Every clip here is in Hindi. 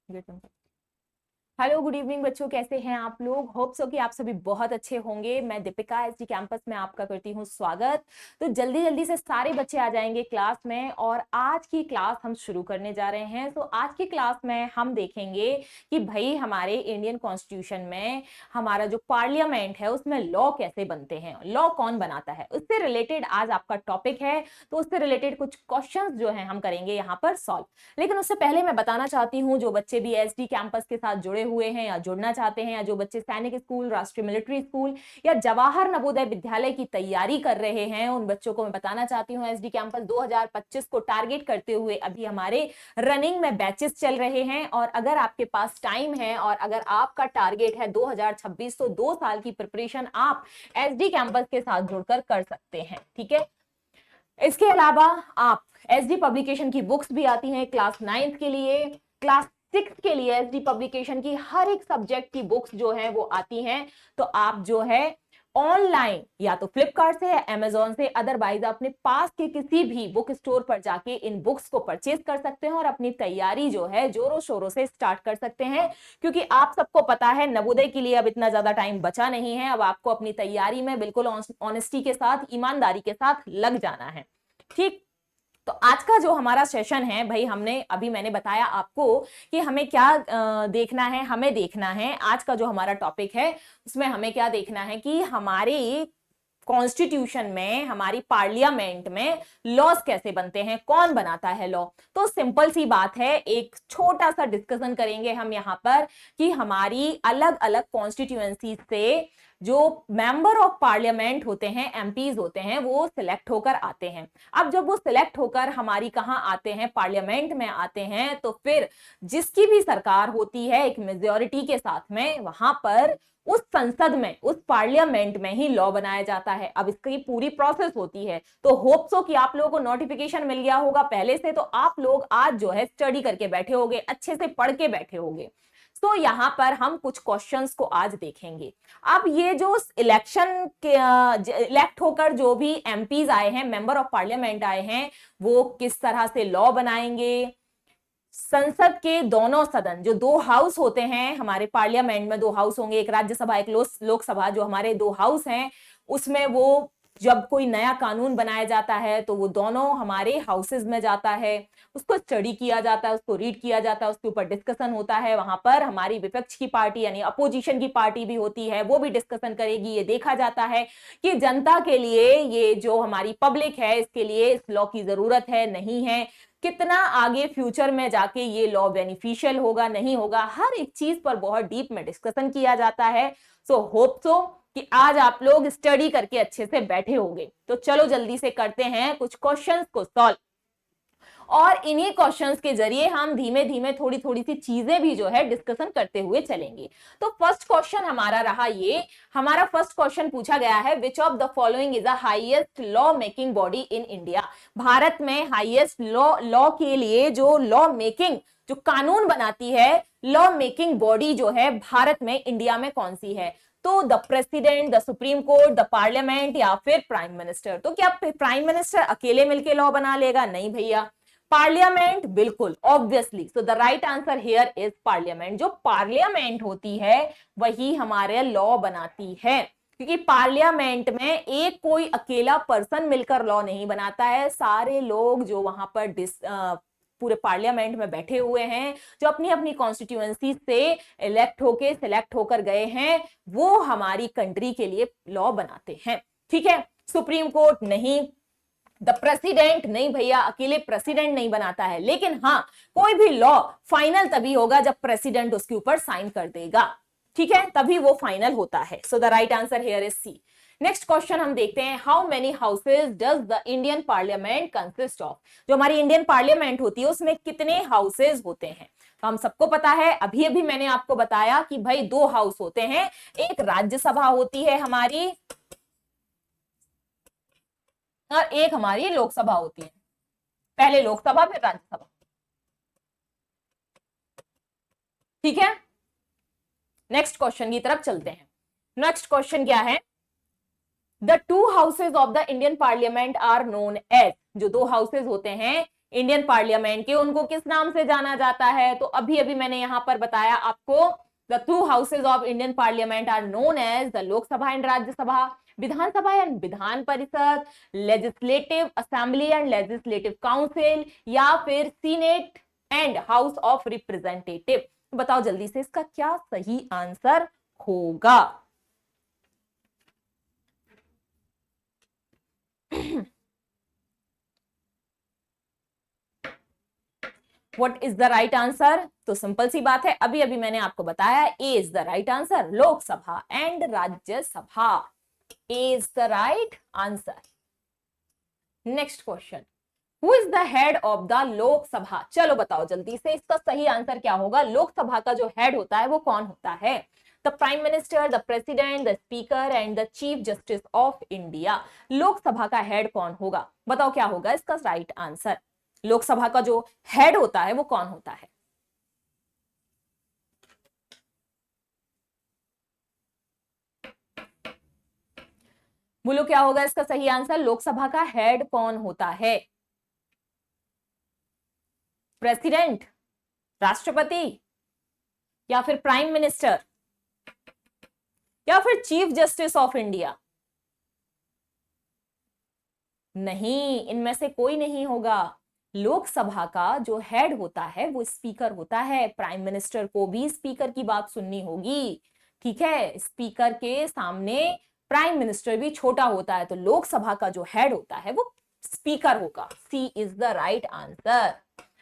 हेलो गुड इवनिंग बच्चों, कैसे हैं आप लोग। होप सो कि आप सभी बहुत अच्छे होंगे। मैं दीपिका एसडी कैंपस में आपका करती हूँ स्वागत। तो जल्दी जल्दी से सारे बच्चे आ जाएंगे क्लास में और आज की क्लास हम शुरू करने जा रहे हैं। तो आज की क्लास में हम देखेंगे कि भाई हमारे इंडियन कॉन्स्टिट्यूशन में हमारा जो पार्लियामेंट है उसमें लॉ कैसे बनते हैं, लॉ कौन बनाता है, उससे रिलेटेड आज आपका टॉपिक है। तो उससे रिलेटेड कुछ क्वेश्चंस जो है हम करेंगे यहाँ पर सॉल्व। लेकिन उससे पहले मैं बताना चाहती हूँ जो बच्चे भी एसडी कैंपस के साथ जुड़े हुए हैं या जुड़ना चाहते हैं, या जो बच्चे सैनिक स्कूल, राष्ट्रीय मिलिट्री स्कूल या जवाहर नवोदय विद्यालय की तैयारी कर रहे हैं, उन बच्चों को मैं बताना चाहती हूँ एसडी कैंपस 2025 को टारगेट करते हुए अभी हमारे रनिंग में बैचेस चल रहे हैं। और अगर आपके पास टाइम है और अगर आपका टारगेट है 2026, तो 2 साल की प्रिपरेशन आप एसडी कैंपस के साथ जुड़कर कर सकते हैं। ठीक है, इसके अलावा आप एसडी पब्लिकेशन की बुक्स भी आती हैं क्लास 9th के लिए, क्लास 6 के लिए एसडी पब्लिकेशन की हर एक सब्जेक्ट की बुक्स जो है वो आती हैं। तो आप जो है ऑनलाइन या तो फ्लिपकार्ट से या अमेजोन से, अदरवाइज अपने पास के किसी भी बुक स्टोर पर जाके इन बुक्स को परचेज कर सकते हैं और अपनी तैयारी जो है जोरों शोरों से स्टार्ट कर सकते हैं। क्योंकि आप सबको पता है नवोदय के लिए अब इतना ज्यादा टाइम बचा नहीं है। अब आपको अपनी तैयारी में बिल्कुल ऑनेस्टी के साथ, ईमानदारी के साथ लग जाना है। ठीक, तो आज का जो हमारा सेशन है भाई, मैंने बताया आपको कि हमें क्या देखना है। हमें देखना है आज का जो हमारा टॉपिक है उसमें हमें क्या देखना है कि हमारे कॉन्स्टिट्यूशन में, हमारी पार्लियामेंट में लॉज कैसे बनते हैं, कौन बनाता है लॉ। तो सिंपल सी बात है, एक छोटा सा डिस्कशन करेंगे हम यहाँ पर कि हमारी अलग अलग कॉन्स्टिट्यूएंसी से जो मेंबर ऑफ पार्लियामेंट होते हैं, एमपीज होते हैं, वो सिलेक्ट होकर आते हैं। अब जब वो सिलेक्ट होकर हमारी कहां आते हैं, पार्लियामेंट में आते हैं, तो फिर जिसकी भी सरकार होती है एक मेजॉरिटी के साथ में, वहां पर उस संसद में, उस पार्लियामेंट में ही लॉ बनाया जाता है। अब इसकी पूरी प्रोसेस होती है। तो होप सो कि आप लोगों को नोटिफिकेशन मिल गया होगा पहले से, तो आप लोग आज जो है स्टडी करके बैठे होंगे, अच्छे से पढ़ के बैठे होंगे। तो यहां पर हम कुछ क्वेश्चंस को आज देखेंगे। अब ये जो इलेक्शन के इलेक्ट होकर जो भी एमपीज आए हैं, मेंबर ऑफ पार्लियामेंट आए हैं, वो किस तरह से लॉ बनाएंगे। संसद के दोनों सदन, जो 2 हाउस होते हैं हमारे पार्लियामेंट में, 2 हाउस होंगे, एक राज्यसभा एक लोकसभा, जो हमारे 2 हाउस हैं, उसमें वो जब कोई नया कानून बनाया जाता है तो वो दोनों हमारे हाउसेज में जाता है, उसको स्टडी किया जाता है, उसको रीड किया जाता है, उसके ऊपर डिस्कशन होता है। वहां पर हमारी विपक्ष की पार्टी यानी अपोजिशन की पार्टी भी होती है, वो भी डिस्कशन करेगी। ये देखा जाता है कि जनता के लिए, ये जो हमारी पब्लिक है, इसके लिए इस लॉ की जरूरत है, नहीं है, कितना आगे फ्यूचर में जाके ये लॉ बेनिफिशियल होगा, नहीं होगा, हर एक चीज पर बहुत डीप में डिस्कशन किया जाता है। सो होप सो कि आज आप लोग स्टडी करके अच्छे से बैठे होंगे। तो चलो जल्दी से करते हैं कुछ क्वेश्चंस को सॉल्व, और इन्हीं क्वेश्चंस के जरिए हम धीमे धीमे थोड़ी थोड़ी सी चीजें भी जो है डिस्कशन करते हुए चलेंगे। तो फर्स्ट क्वेश्चन हमारा रहा ये, हमारा फर्स्ट क्वेश्चन पूछा गया है, विच of the following is the highest law making body in India. Bharat में हाईएस्ट लॉ के लिए जो लॉ मेकिंग, जो कानून बनाती है, लॉ मेकिंग बॉडी जो है भारत में, इंडिया में कौन सी है। तो the president, the supreme court, the parliament या फिर प्राइम मिनिस्टर। तो क्या प्राइम मिनिस्टर अकेले मिलकर लॉ बना लेगा? नहीं भैया, पार्लियामेंट, बिल्कुल obviously. So the right answer here is parliament. जो पार्लियामेंट होती है वही हमारे लॉ बनाती है, क्योंकि पार्लियामेंट में एक कोई अकेला पर्सन मिलकर लॉ नहीं बनाता है। सारे लोग जो वहां पर पूरे पार्लियामेंट में बैठे हुए हैं, जो अपनी अपनी कॉन्स्टिट्यूएंसी से इलेक्ट होके, सिलेक्ट होकर गए हैं, वो हमारी कंट्री के लिए लॉ बनाते हैं। ठीक है, सुप्रीम कोर्ट नहीं, द प्रेसिडेंट नहीं भैया, अकेले प्रेसिडेंट नहीं बनाता है। लेकिन हाँ, कोई भी लॉ फाइनल तभी होगा जब प्रेसिडेंट उसके ऊपर साइन कर देगा। ठीक है, तभी वो फाइनल होता है। So the right answer here is C. Next question हम देखते हैं, how many houses does the Indian parliament consist of. जो हमारी इंडियन पार्लियामेंट होती है उसमें कितने हाउसेज होते हैं। तो हम सबको पता है, अभी अभी मैंने आपको बताया कि भाई 2 हाउस होते हैं, एक राज्यसभा होती है हमारी और एक हमारी लोकसभा होती है। पहले लोकसभा फिर राज्यसभा। ठीक है, नेक्स्ट क्वेश्चन की तरफ चलते हैं। नेक्स्ट क्वेश्चन क्या है, the 2 houses of the Indian parliament are known as. जो 2 हाउसेज होते हैं इंडियन पार्लियामेंट के, उनको किस नाम से जाना जाता है? तो अभी अभी मैंने यहां पर बताया आपको, the two houses of Indian parliament are known as the Lok Sabha and Rajya Sabha, Vidhan Sabha and Vidhan Parishad, legislative assembly and legislative council, या फिर senate and house of representative. बताओ जल्दी से इसका क्या सही आंसर होगा? What is the right answer? तो सिंपल सी बात है, अभी अभी मैंने आपको बताया, A is the right answer, Lok Sabha and Rajya Sabha is the right answer. Next question, who is the head of the Lok Sabha? चलो बताओ जल्दी से इसका सही आंसर क्या होगा? लोकसभा का जो हेड होता है वो कौन होता है? The prime minister, the president, the speaker and the chief justice of India. Lok Sabha का हेड कौन होगा? बताओ क्या होगा इसका राइट आंसर? लोकसभा का जो हेड होता है वो कौन होता है? बोलो क्या होगा इसका सही आंसर? लोकसभा का हेड कौन होता है? प्रेसिडेंट, राष्ट्रपति, या फिर प्राइम मिनिस्टर, या फिर चीफ जस्टिस ऑफ इंडिया? नहीं, इनमें से कोई नहीं होगा। लोकसभा का जो हेड होता है वो स्पीकर होता है। प्राइम मिनिस्टर को भी स्पीकर की बात सुननी होगी, ठीक है? स्पीकर के सामने प्राइम मिनिस्टर भी छोटा होता है, तो लोकसभा का जो हेड होता है वो स्पीकर होगा। सी इज द राइट आंसर।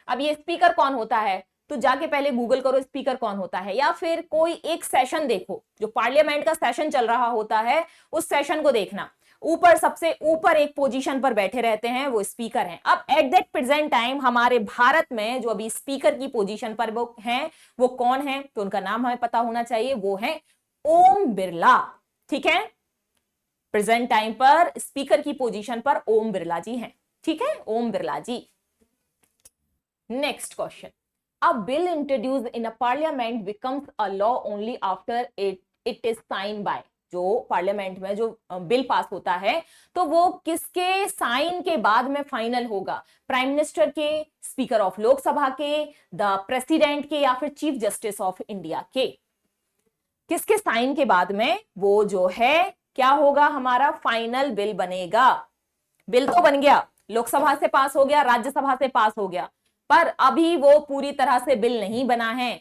अब ये स्पीकर कौन होता है, तो जाके पहले गूगल करो स्पीकर कौन होता है, या फिर कोई एक सेशन देखो, जो पार्लियामेंट का सेशन चल रहा होता है उस सेशन को देखना। ऊपर सबसे ऊपर एक पोजीशन पर बैठे रहते हैं वो स्पीकर हैं। अब एट दैट प्रेजेंट टाइम हमारे भारत में जो अभी स्पीकर की पोजीशन पर वो हैं, वो कौन है? तो उनका नाम हमें पता होना चाहिए, वो है ओम बिरला, ठीक है? प्रेजेंट टाइम पर स्पीकर की पोजीशन पर ओम बिरला जी हैं, ठीक है? Om Birla ji. Next question, a bill introduced in a parliament becomes a law only after it is sign by. जो पार्लियामेंट में जो बिल पास होता है तो वो किसके साइन के बाद में फाइनल होगा? प्राइम मिनिस्टर के, स्पीकर ऑफ लोकसभा के, द प्रेसिडेंट के, या फिर चीफ जस्टिस ऑफ इंडिया के? किसके साइन के बाद में वो जो है क्या होगा? हमारा फाइनल बिल बनेगा। बिल तो बन गया, लोकसभा से पास हो गया, राज्यसभा से पास हो गया, पर अभी वो पूरी तरह से बिल नहीं बना है।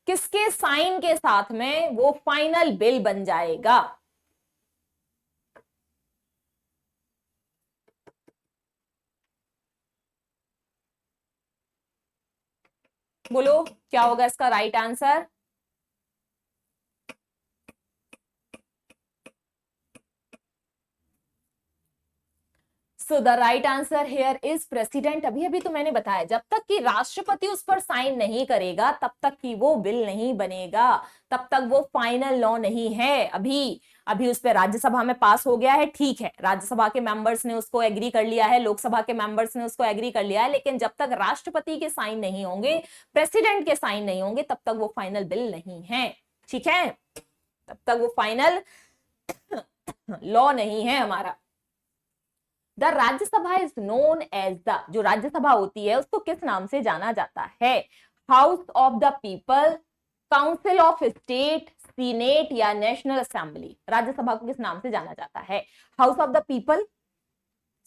किसके साइन के साथ में वो फाइनल बिल बन जाएगा? बोलो क्या होगा इसका right answer? So the right answer here is president. अभी अभी तो मैंने बताया, जब तक कि राष्ट्रपति उस पर साइन नहीं करेगा तब तक कि वो बिल नहीं बनेगा, तब तक वो फाइनल लॉ नहीं है। अभी अभी उस पर राज्यसभा में पास हो गया है, ठीक है, राज्यसभा के मेंबर्स ने उसको एग्री कर लिया है, लोकसभा के मेंबर्स ने उसको एग्री कर लिया है, लेकिन जब तक राष्ट्रपति के साइन नहीं होंगे, प्रेसिडेंट के साइन नहीं होंगे, तब तक वो फाइनल बिल नहीं है, ठीक है? तब तक वो फाइनल लॉ नहीं है हमारा। The Rajya Sabha is known as the, जो राज्यसभा होती है उसको किस नाम से जाना जाता है? House of the people, council of state, senate, या नेशनल असेंबली? राज्यसभा को किस नाम से जाना जाता है? House of the people,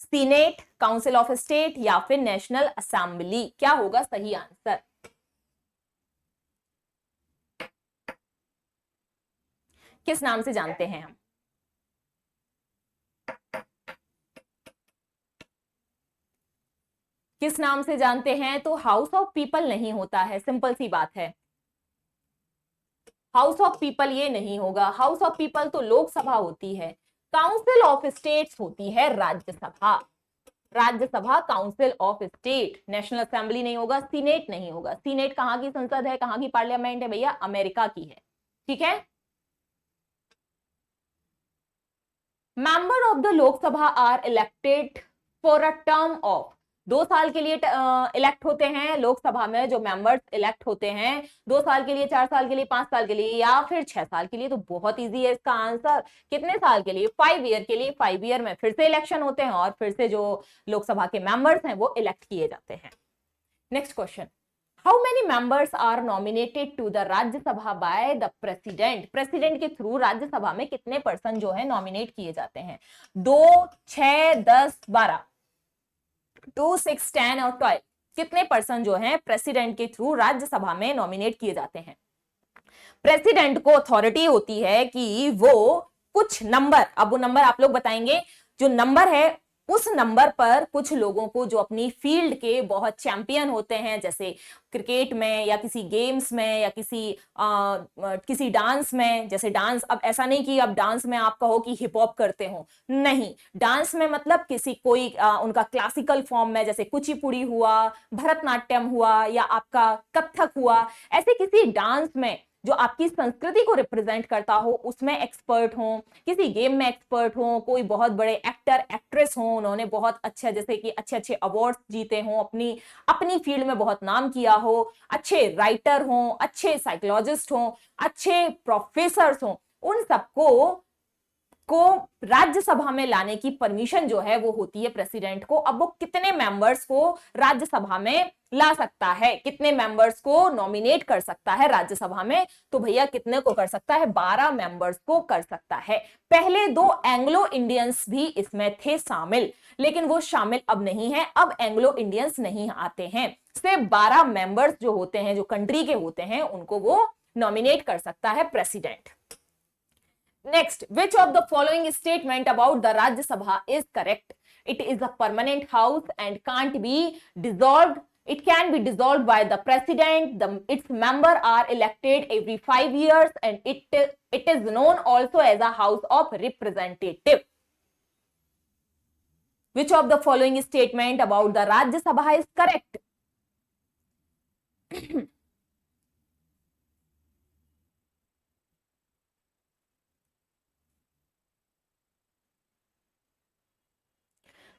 senate, council of state, या फिर नेशनल असेंबली? क्या होगा सही आंसर? किस नाम से जानते हैं हम? किस नाम से जानते हैं? तो हाउस ऑफ पीपल नहीं होता है, सिंपल सी बात है। हाउस ऑफ पीपल ये नहीं होगा। हाउस ऑफ पीपल तो लोकसभा होती है, काउंसिल ऑफ स्टेट्स होती है Rajya Sabha. Rajya Sabha council of state, national assembly नहीं होगा, सीनेट नहीं होगा। सीनेट कहां की संसद है, कहां की पार्लियामेंट है भैया? अमेरिका की है, ठीक है? Member of the Lok Sabha are elected for a term of, 2 साल के लिए इलेक्ट होते हैं लोकसभा में जो मेंबर्स इलेक्ट होते हैं, 2 साल के लिए, 4 साल के लिए, 5 साल के लिए, या फिर 6 साल के लिए? तो बहुत इजी है इसका आंसर। कितने साल के लिए? 5 ईयर के लिए। 5 ईयर में फिर से इलेक्शन होते हैं और फिर से जो लोकसभा के मेंबर्स हैं वो इलेक्ट किए जाते हैं। Next question, how many members are nominated to the Rajya Sabha by the president? President के थ्रू राज्यसभा में कितने पर्सन जो है नॉमिनेट किए जाते हैं? 2, 6, 10, 12, 2, 6, 10 और 12, कितने पर्सन जो हैं प्रेसिडेंट के थ्रू राज्यसभा में नॉमिनेट किए जाते हैं? प्रेसिडेंट को अथॉरिटी होती है कि वो कुछ नंबर, अब वो नंबर आप लोग बताएंगे, जो नंबर है उस नंबर पर कुछ लोगों को जो अपनी फील्ड के बहुत चैंपियन होते हैं, जैसे क्रिकेट में या किसी गेम्स में या किसी डांस में, जैसे डांस, अब ऐसा नहीं कि अब डांस में आप कहो कि हिप हॉप करते हो, नहीं, डांस में मतलब किसी कोई उनका क्लासिकल फॉर्म में, जैसे कुचिपुड़ी हुआ, भरतनाट्यम हुआ या आपका कथक हुआ, ऐसे किसी डांस में जो आपकी संस्कृति को रिप्रेजेंट करता हो उसमें एक्सपर्ट हो, किसी गेम में एक्सपर्ट हो, कोई बहुत बड़े एक्टर एक्ट्रेस हो, उन्होंने बहुत अच्छा, जैसे कि अच्छे अच्छे अवार्ड्स जीते हो, अपनी अपनी फील्ड में बहुत नाम किया हो, अच्छे राइटर हो, अच्छे साइकोलॉजिस्ट हो, अच्छे प्रोफेसर्स हो, उन सबको राज्यसभा में लाने की परमिशन जो है वो होती है प्रेसिडेंट को। अब वो कितने मेंबर्स को राज्यसभा में ला सकता है, कितने मेंबर्स को नॉमिनेट कर सकता है राज्यसभा में? तो भैया कितने को कर सकता है? 12 मेंबर्स को कर सकता है। पहले 2 एंग्लो इंडियंस भी इसमें थे शामिल, लेकिन वो शामिल अब नहीं है, अब एंग्लो इंडियंस नहीं आते हैं। सिर्फ 12 मेंबर्स जो होते हैं, जो कंट्री के होते हैं, उनको वो नॉमिनेट कर सकता है president. Next, which of the following statement about the Rajya Sabha is correct? It is a permanent house and can't be dissolved. It can be dissolved by the president. Its members are elected every 5 years and it is known also as a house of representative. Which of the following statement about the Rajya Sabha is correct?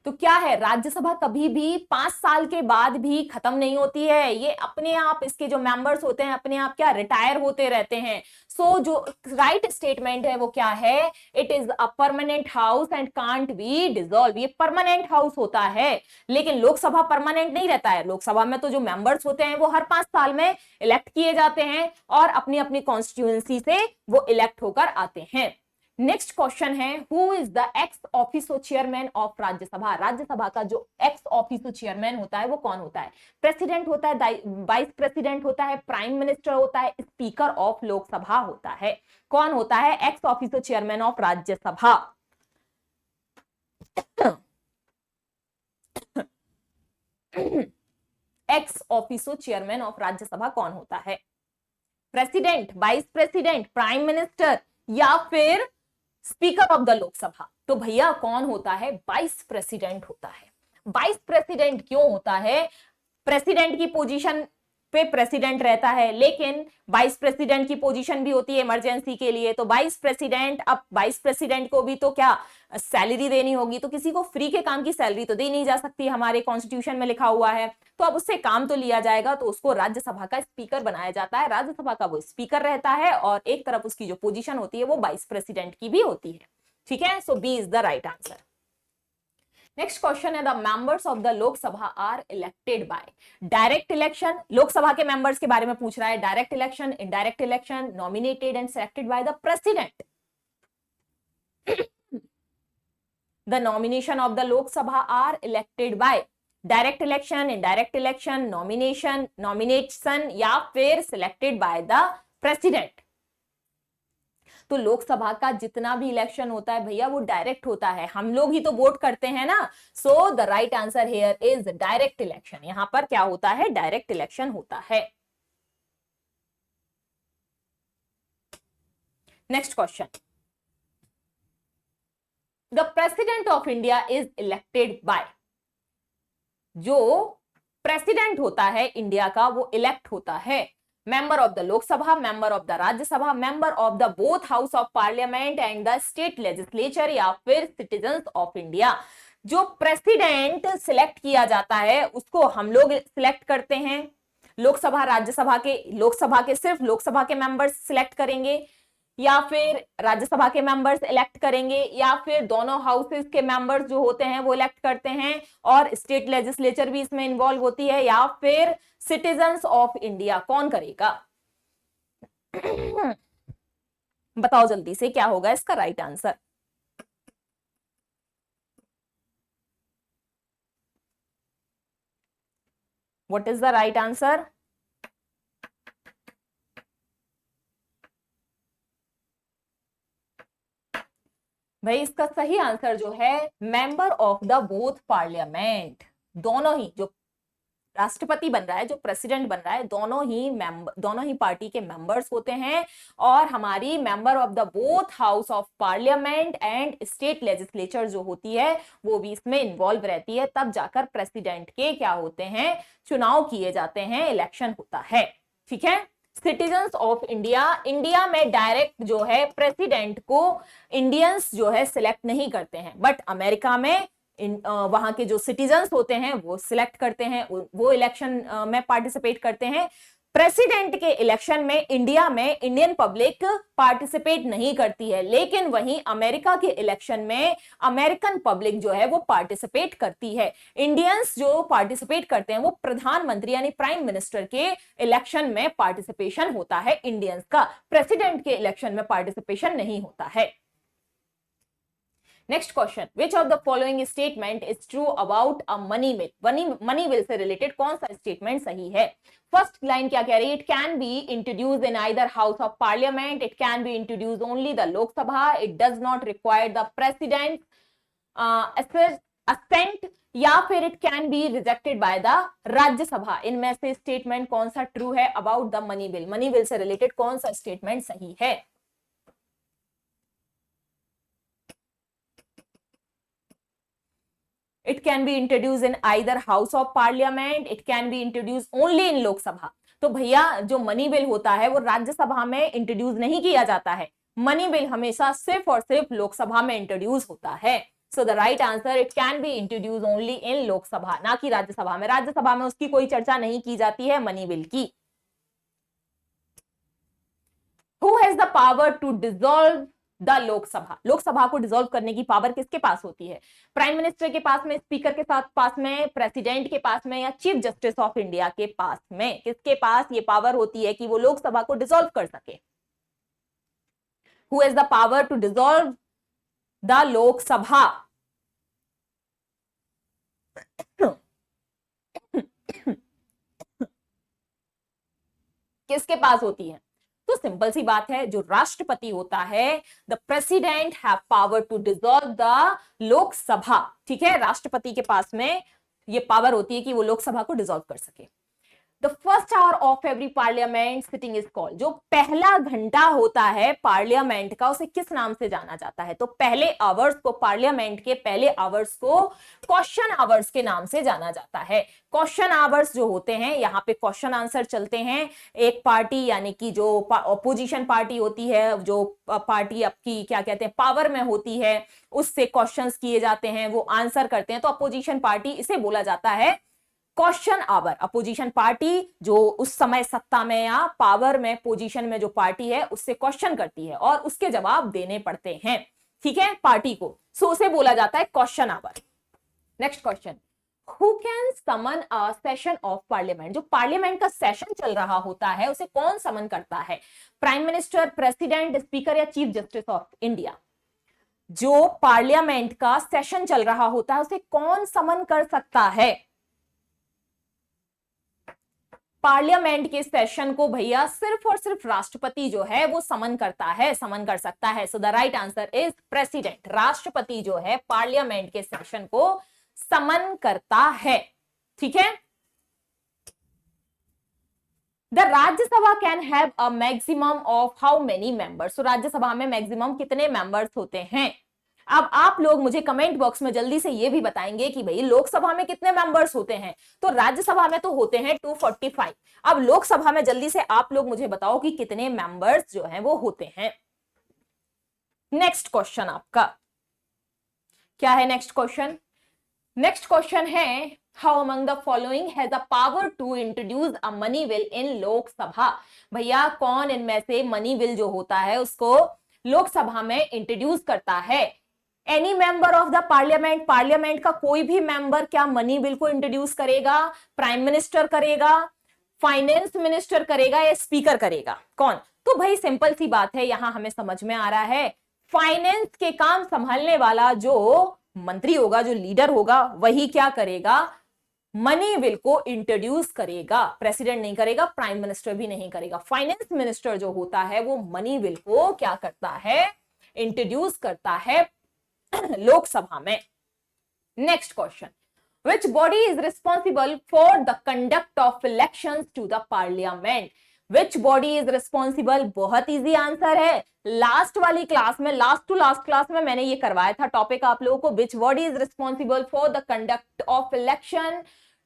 तो क्या है, राज्यसभा कभी भी 5 साल के बाद भी खत्म नहीं होती है, ये अपने आप, इसके जो मेंबर्स होते हैं अपने आप क्या रिटायर होते रहते हैं। सो जो राइट स्टेटमेंट है वो क्या है? It is a permanent house and can't be dissolve. ये परमानेंट हाउस होता है, लेकिन लोकसभा परमानेंट नहीं रहता है। लोकसभा में तो जो मेंबर्स होते हैं वो हर 5 साल में इलेक्ट किए जाते हैं और अपनी अपनी कॉन्स्टिट्यूएंसी से वो इलेक्ट होकर आते हैं। नेक्स्ट क्वेश्चन है, who is the x officio chairman of Rajya Sabha? Rajya Sabha का जो एक्स ऑफिसो चेयरमैन होता है वो कौन होता है? प्रेसिडेंट होता है, वाइस प्रेसिडेंट होता है, प्राइम मिनिस्टर होता है, स्पीकर ऑफ लोकसभा होता है। कौन होता है x officio chairman of Rajya Sabha? X officio chairman of Rajya Sabha कौन होता है? President, vice president, prime minister या फिर स्पीकर ऑफ द लोकसभा? तो भैया कौन होता है? वाइस प्रेसिडेंट होता है। वाइस प्रेसिडेंट क्यों होता है? प्रेसिडेंट की पोजीशन पे प्रेसिडेंट रहता है, लेकिन वाइस प्रेसिडेंट की पोजीशन भी होती है इमरजेंसी के लिए। तो वाइस प्रेसिडेंट, अब वाइस प्रेसिडेंट को भी तो क्या सैलरी देनी होगी, तो किसी को फ्री के काम की सैलरी तो दी नहीं जा सकती, हमारे कॉन्स्टिट्यूशन में लिखा हुआ है। तो अब उससे काम तो लिया जाएगा, तो उसको राज्यसभा का स्पीकर बनाया जाता है। राज्यसभा का वो स्पीकर रहता है और एक तरफ उसकी जो पोजीशन होती है वो वाइस प्रेसिडेंट की भी होती है। ठीक है, so B is the right answer. Next question है, the members of the Lok Sabha are elected by direct election. Lok Sabha के मेंबर्स के बारे में पूछ रहा है। Direct election, indirect election, nominated and selected by the president. The nomination of the Lok Sabha are elected by direct election, indirect election, nomination या फिर selected by the president। तो लोकसभा का जितना भी इलेक्शन होता है भैया वो डायरेक्ट होता है, हम लोग ही तो वोट करते हैं ना। सो the right answer here is direct election. यहां पर क्या होता है? डायरेक्ट इलेक्शन होता है। Next question, the president of India is elected by. जो प्रेसिडेंट होता है इंडिया का वो इलेक्ट होता है member of the Lok Sabha, member of the Rajya Sabha, member of the both house of parliament and the state legislature या फिर सिटीजन्स ऑफ इंडिया। जो प्रेसिडेंट सिलेक्ट किया जाता है उसको हम लोग सिलेक्ट करते हैं। लोकसभा राज्यसभा के, लोकसभा के सिर्फ लोकसभा के मेंबर्स सिलेक्ट करेंगे या फिर राज्यसभा के मेंबर्स इलेक्ट करेंगे, या फिर दोनों हाउसेस के मेंबर्स जो होते हैं वो इलेक्ट करते हैं और स्टेट लेजिस्लेचर भी इसमें इन्वॉल्व होती है, या फिर सिटीजन्स ऑफ इंडिया, कौन करेगा? बताओ जल्दी से क्या होगा इसका right answer. What is the right answer? भाई इसका सही आंसर जो है member of the both parliament, दोनों ही, जो राष्ट्रपति बन रहा है, जो प्रेसिडेंट बन रहा है, दोनों ही पार्टी के मेंबर्स होते हैं, और हमारी member of the both house of parliament and state legislature जो होती है वो भी इसमें इन्वॉल्व रहती है, तब जाकर प्रेसिडेंट के क्या होते हैं, चुनाव किए जाते हैं, इलेक्शन होता है। ठीक है, सिटीजन्स ऑफ इंडिया, इंडिया में डायरेक्ट जो है प्रेसिडेंट को इंडियंस जो है सिलेक्ट नहीं करते हैं, बट अमेरिका में वहां के जो सिटीजन्स होते हैं वो सिलेक्ट करते हैं, वो इलेक्शन में पार्टिसिपेट करते हैं। प्रेसिडेंट के इलेक्शन में इंडिया में इंडियन पब्लिक पार्टिसिपेट नहीं करती है, लेकिन वहीं अमेरिका के इलेक्शन में अमेरिकन पब्लिक जो है वो पार्टिसिपेट करती है। इंडियंस जो पार्टिसिपेट करते हैं वो प्रधानमंत्री यानी प्राइम मिनिस्टर के इलेक्शन में पार्टिसिपेशन होता है इंडियंस का, प्रेसिडेंट के इलेक्शन में पार्टिसिपेशन नहीं होता है। Next question, which of the following statement is true about a money bill? Money bill से रिलेटेड कौन सा स्टेटमेंट सही है? फर्स्ट लाइन क्या कह रही है? It can be introduced in either house of parliament, it can be introduced only the Lok Sabha, it does not require the president assent, या फिर it can be rejected by the Rajya Sabha. इनमें से स्टेटमेंट कौन सा ट्रू है about the money bill? Money bill से रिलेटेड कौन सा स्टेटमेंट सही है? It can be introduced in either house of parliament, it can be introduced only in Lok Sabha। तो भैया जो मनी बिल होता है वो राज्यसभा में इंट्रोड्यूस नहीं किया जाता है, मनी बिल हमेशा सिर्फ और सिर्फ लोकसभा में इंट्रोड्यूस होता है। So the right answer, it can be introduce only in Lok Sabha, ना कि राज्यसभा में। राज्यसभा में उसकी कोई चर्चा नहीं की जाती है मनी बिल की। Who has the power to dissolve the Lok Sabha? Lok Sabha को डिसॉल्व करने की पावर किसके पास होती है? प्राइम मिनिस्टर के पास में, स्पीकर के साथ पास में, प्रेसिडेंट के पास में, या चीफ जस्टिस ऑफ इंडिया के पास में? किसके पास ये पावर होती है कि वो लोकसभा को डिसॉल्व कर सके? Who has the power to dissolve the Lok Sabha? किसके पास होती है? तो सिंपल सी बात है, जो राष्ट्रपति होता है, the president have power to dissolve the Lok Sabha. ठीक है, राष्ट्रपति के पास में ये पावर होती है कि वो लोकसभा को डिसॉल्व कर सके। The first hour of every parliament sitting is called. जो पहला घंटा होता है पार्लियामेंट का, उसे किस नाम से जाना जाता है? तो पहले आवर्स को, पार्लियामेंट के पहले आवर्स को क्वेश्चन आवर्स के नाम से जाना जाता है। क्वेश्चन आवर्स जो होते हैं, यहाँ पे क्वेश्चन आंसर चलते हैं। एक पार्टी यानी कि जो अपोजिशन पार्टी होती है, जो पार्टी आपकी क्या कहते हैं पावर में होती है, उससे क्वेश्चंस किए जाते हैं, वो आंसर करते हैं, तो अपोजिशन पार्टी, इसे बोला जाता है क्वेश्चन आवर। अपोजिशन पार्टी जो उस समय सत्ता में या पावर में, पोजीशन में जो पार्टी है, उससे क्वेश्चन करती है और उसके जवाब देने पड़ते हैं, ठीक है, पार्टी को। सो उसे बोला जाता है question hour. Next question, who can summon a session of parliament? जो पार्लियामेंट का सेशन चल रहा होता है उसे कौन समन करता है? प्राइम मिनिस्टर, प्रेसिडेंट, स्पीकर, या चीफ जस्टिस ऑफ इंडिया? जो पार्लियामेंट का सेशन चल रहा होता है उसे कौन समन कर सकता है? पार्लियामेंट के सेशन को भैया सिर्फ और सिर्फ राष्ट्रपति जो है वो समन करता है, समन कर सकता है। So the right answer is president. राष्ट्रपति जो है पार्लियामेंट के सेशन को समन करता है, ठीक है। The Rajya Sabha can have a maximum of how many members? तो राज्यसभा में मैक्सिमम कितने मेंबर्स होते हैं? अब आप लोग मुझे कमेंट बॉक्स में जल्दी से ये भी बताएंगे कि भाई लोकसभा में कितने मेंबर्स होते हैं? तो राज्यसभा में तो होते हैं 245। अब लोकसभा में जल्दी से आप लोग मुझे बताओ कि कितने मेंबर्स जो हैं वो होते हैं। नेक्स्ट क्वेश्चन आपका क्या है? नेक्स्ट क्वेश्चन है, How among the following has a power to introduce a money bill in Lok Sabha? भैया कौन इनमें से मनी बिल जो होता है उसको लोकसभा में इंट्रोड्यूस करता है? Any member of the parliament, parliament का कोई भी मेंबर क्या मनी बिल को इंट्रोड्यूस करेगा? प्राइम मिनिस्टर करेगा, फाइनेंस मिनिस्टर करेगा या स्पीकर करेगा? कौन? तो भाई सिंपल सी बात है, यहां हमें समझ में आ रहा है फाइनेंस के काम संभालने वाला जो मंत्री होगा, जो लीडर होगा, वही क्या करेगा? मनी बिल को इंट्रोड्यूस करेगा। प्रेसिडेंट नहीं करेगा, प्राइम मिनिस्टर भी नहीं करेगा। फाइनेंस मिनिस्टर जो होता है वो मनी बिल को क्या करता है? इंट्रोड्यूस करता है लोकसभा में। Next question, which body is responsible for the conduct of elections to the parliament? Which body is responsible? बहुत इजी आंसर है। लास्ट वाली क्लास में, लास्ट टू लास्ट क्लास में मैंने ये करवाया था टॉपिक आप लोगों को, which body is responsible for the conduct of election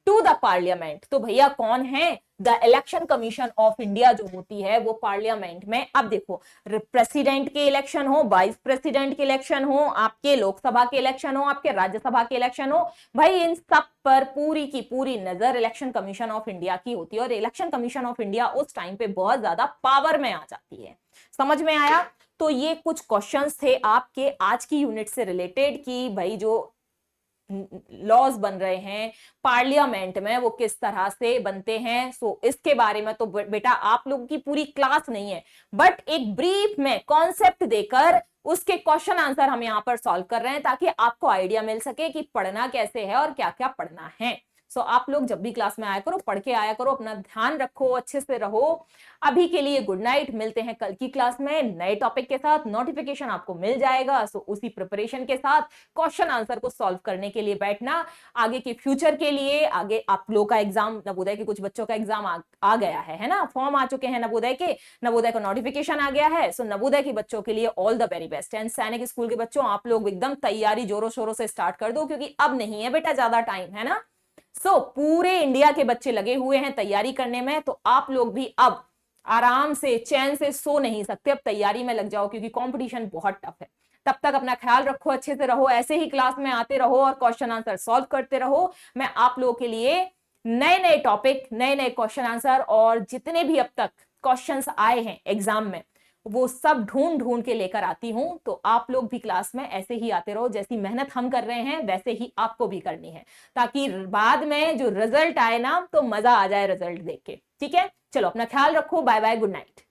to the parliament? तो भैया कौन है? The election commission of India जो होती है वो पार्लियामेंट में। अब देखो, प्रेसिडेंट के इलेक्शन हो, वाइस प्रेसिडेंट के इलेक्शन हो, आपके लोकसभा के इलेक्शन हो, आपके राज्यसभा के इलेक्शन हो, भाई इन सब पर पूरी की पूरी नजर इलेक्शन कमीशन ऑफ इंडिया की होती है। और इलेक्शन कमीशन ऑफ इंडिया उस टाइम पे बहुत ज्यादा पावर में आ जाती है। समझ में आया? तो ये कुछ क्वेश्चंस थे आपके आज की यूनिट से रिलेटेड कि भाई जो लॉज बन रहे हैं पार्लियामेंट में वो किस तरह से बनते हैं। सो इसके बारे में तो बेटा आप लोगों की पूरी क्लास नहीं है, बट एक ब्रीफ में कॉन्सेप्ट देकर उसके क्वेश्चन आंसर हम यहां पर सॉल्व कर रहे हैं ताकि आपको आइडिया मिल सके कि पढ़ना कैसे है और क्या क्या पढ़ना है। सो आप लोग जब भी क्लास में आया करो, पढ़ के आया करो, अपना ध्यान रखो, अच्छे से रहो। अभी के लिए गुड नाइट, मिलते हैं कल की क्लास में नए टॉपिक के साथ। नोटिफिकेशन आपको मिल जाएगा, सो उसी प्रिपरेशन के साथ क्वेश्चन आंसर को सॉल्व करने के लिए बैठना। आगे के फ्यूचर के लिए, आगे आप लोग का एग्जाम, नवोदय के कुछ बच्चों का एग्जाम आ गया है ना, फॉर्म आ चुके हैं नवोदय के, नवोदय का नोटिफिकेशन आ गया है। सो नवोदय के बच्चों के लिए all the very best. And सैनिक स्कूल के बच्चों आप लोग एकदम तैयारी जोरों शोरों से स्टार्ट कर दो, क्योंकि अब नहीं है बेटा ज्यादा टाइम, है ना। सो पूरे इंडिया के बच्चे लगे हुए हैं तैयारी करने में, तो आप लोग भी अब आराम से चैन से सो नहीं सकते, अब तैयारी में लग जाओ क्योंकि कंपटीशन बहुत टफ है। तब तक अपना ख्याल रखो, अच्छे से रहो, ऐसे ही क्लास में आते रहो और क्वेश्चन आंसर सॉल्व करते रहो। मैं आप लोगों के लिए नए नए टॉपिक, नए नए क्वेश्चन आंसर और जितने भी अब तक क्वेश्चंस आए हैं एग्जाम में वो सब ढूंढ ढूंढ के लेकर आती हूं। तो आप लोग भी क्लास में ऐसे ही आते रहो, जैसी मेहनत हम कर रहे हैं वैसे ही आपको भी करनी है, ताकि बाद में जो रिजल्ट आए ना तो मजा आ जाए रिजल्ट देख के। ठीक है, चलो अपना ख्याल रखो, बाय बाय, गुड नाइट।